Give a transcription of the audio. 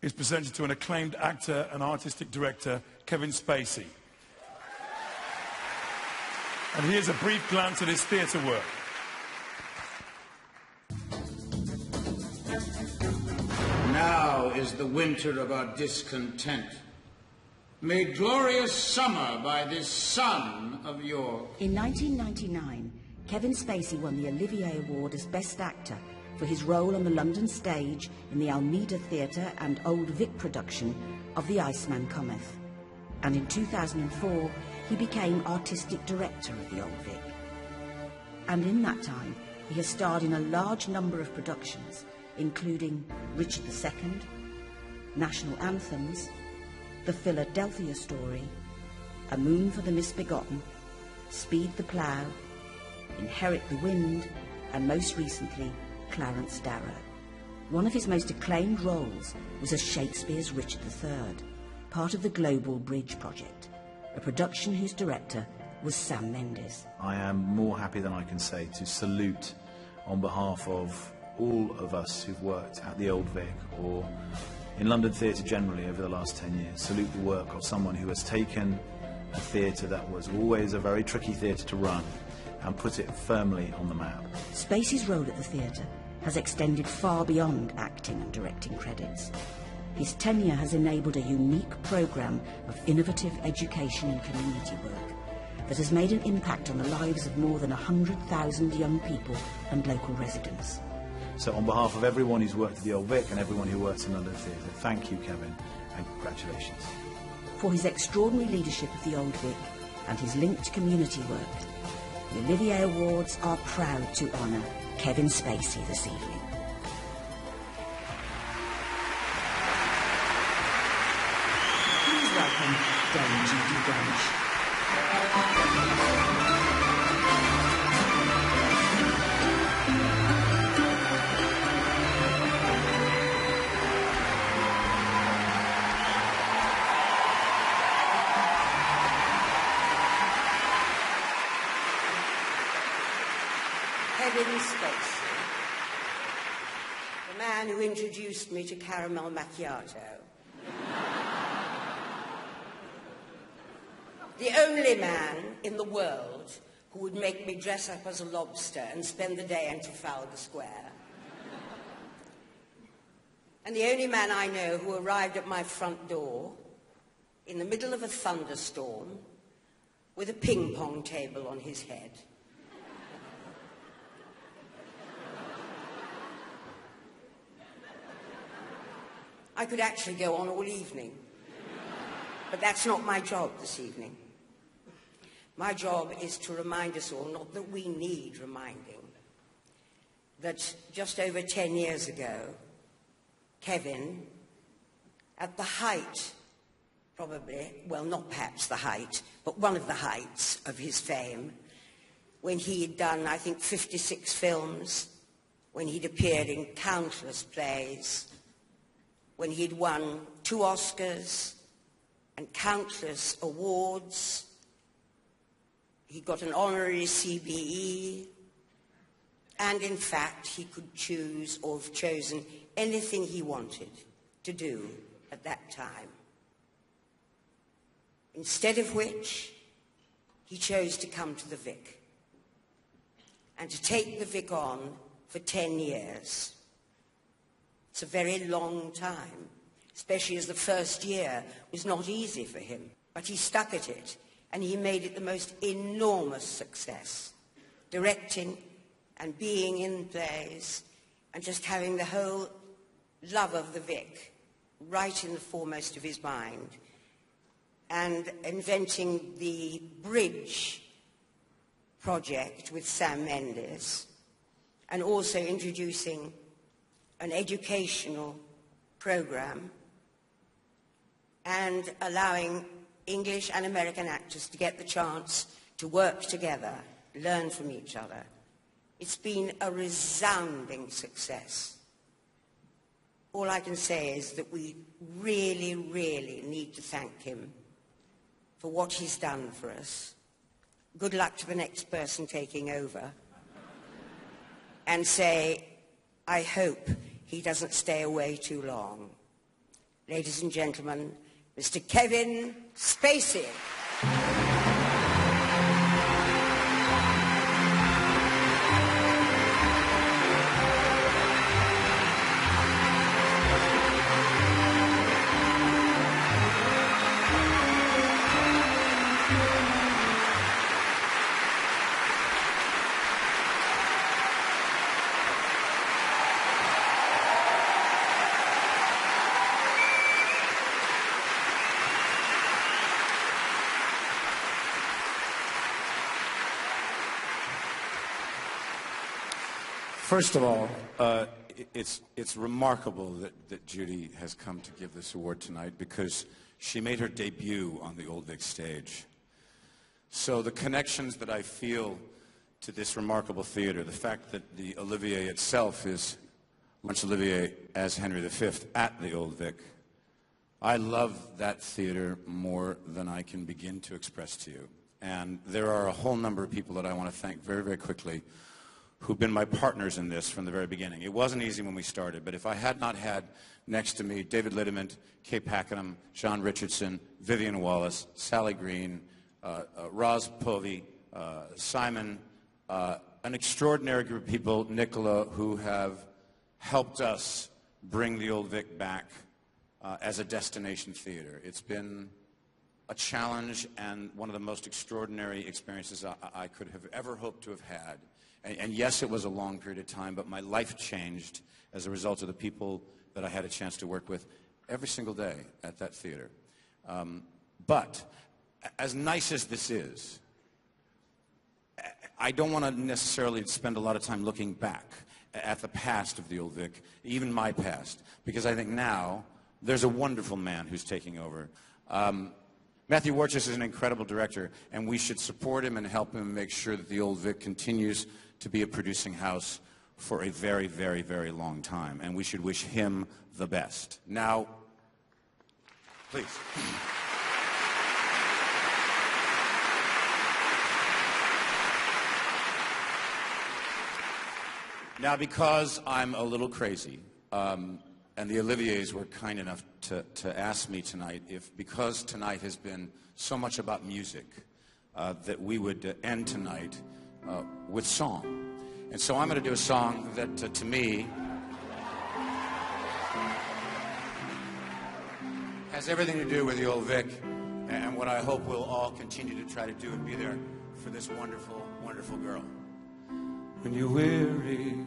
is presented to an acclaimed actor and artistic director, Kevin Spacey. And here's a brief glance at his theatre work. Now is the winter of our discontent, made glorious summer by this sun of yours. In 1999, Kevin Spacey won the Olivier Award as Best Actor for his role on the London stage in the Almeida Theatre and Old Vic production of The Iceman Cometh. And in 2004, he became artistic director of the Old Vic. And in that time, he has starred in a large number of productions, including Richard II, National Anthems, The Philadelphia Story, A Moon for the Misbegotten, Speed the Plough, Inherit the Wind, and most recently, Clarence Darrow. One of his most acclaimed roles was as Shakespeare's Richard III, part of the Global Bridge Project, a production whose director was Sam Mendes. I am more happy than I can say to salute on behalf of all of us who've worked at the Old Vic or in London theatre generally over the last 10 years, salute the work of someone who has taken a theatre that was always a very tricky theatre to run and put it firmly on the map. Spacey's role at the theatre has extended far beyond acting and directing credits. His tenure has enabled a unique programme of innovative education and community work that has made an impact on the lives of more than 100,000 young people and local residents. So on behalf of everyone who's worked at the Old Vic and everyone who works in London Theatre, thank you, Kevin, and congratulations. For his extraordinary leadership of the Old Vic and his linked community work, the Olivier Awards are proud to honour Kevin Spacey this evening. Please welcome Dame Judi Dench. Kevin Spacey, the man who introduced me to caramel macchiato. The only man in the world who would make me dress up as a lobster and spend the day in Trafalgar Square. And the only man I know who arrived at my front door in the middle of a thunderstorm with a ping-pong table on his head. I could actually go on all evening, but that's not my job this evening. My job is to remind us all, not that we need reminding, that just over 10 years ago, Kevin, at the height, probably, well, not perhaps the height, but one of the heights of his fame, when he had done, I think, 56 films, when he'd appeared in countless plays, when he'd won 2 Oscars and countless awards. He got an honorary CBE, and in fact, he could choose or have chosen anything he wanted to do at that time. Instead of which, he chose to come to the Vic and to take the Vic on for 10 years. It's a very long time, especially as the first year was not easy for him. But he stuck at it, and he made it the most enormous success, directing and being in plays and just having the whole love of the Vic right in the foremost of his mind, and inventing the Bridge project with Sam Mendes, and also introducing an educational program and allowing English and American actors to get the chance to work together, learn from each other. It's been a resounding success. All I can say is that we really, really need to thank him for what he's done for us. Good luck to the next person taking over. And say, I hope he doesn't stay away too long. Ladies and gentlemen, Mr. Kevin Spacey. First of all, it's remarkable that Judy has come to give this award tonight because she made her debut on the Old Vic stage. So the connections that I feel to this remarkable theater, the fact that the Olivier itself is Laurence Olivier as Henry V at the Old Vic, I love that theater more than I can begin to express to you. And there are a whole number of people that I want to thank very, very quickly who've been my partners in this from the very beginning. It wasn't easy when we started, but if I had not had next to me David Liddiman, Kay Pakenham, John Richardson, Vivian Wallace, Sally Green, Roz Povey, Simon, an extraordinary group of people, Nicola, who have helped us bring the Old Vic back as a destination theater. It's been a challenge and one of the most extraordinary experiences I could have ever hoped to have had. And yes, it was a long period of time, but my life changed as a result of the people that I had a chance to work with every single day at that theater. But as nice as this is, I don't want to necessarily spend a lot of time looking back at the past of the Old Vic, even my past, because I think now there's a wonderful man who's taking over. Matthew Warchus is an incredible director, and we should support him and help him make sure that the Old Vic continues to be a producing house for a very, very, very long time. And we should wish him the best. Now, please. Now, because I'm a little crazy, and the Oliviers were kind enough to ask me tonight if, because tonight has been so much about music, that we would end tonight with song. And so I'm going to do a song that, to me, has everything to do with the Old Vic, and what I hope we'll all continue to try to do and be there for this wonderful, wonderful girl. When you're weary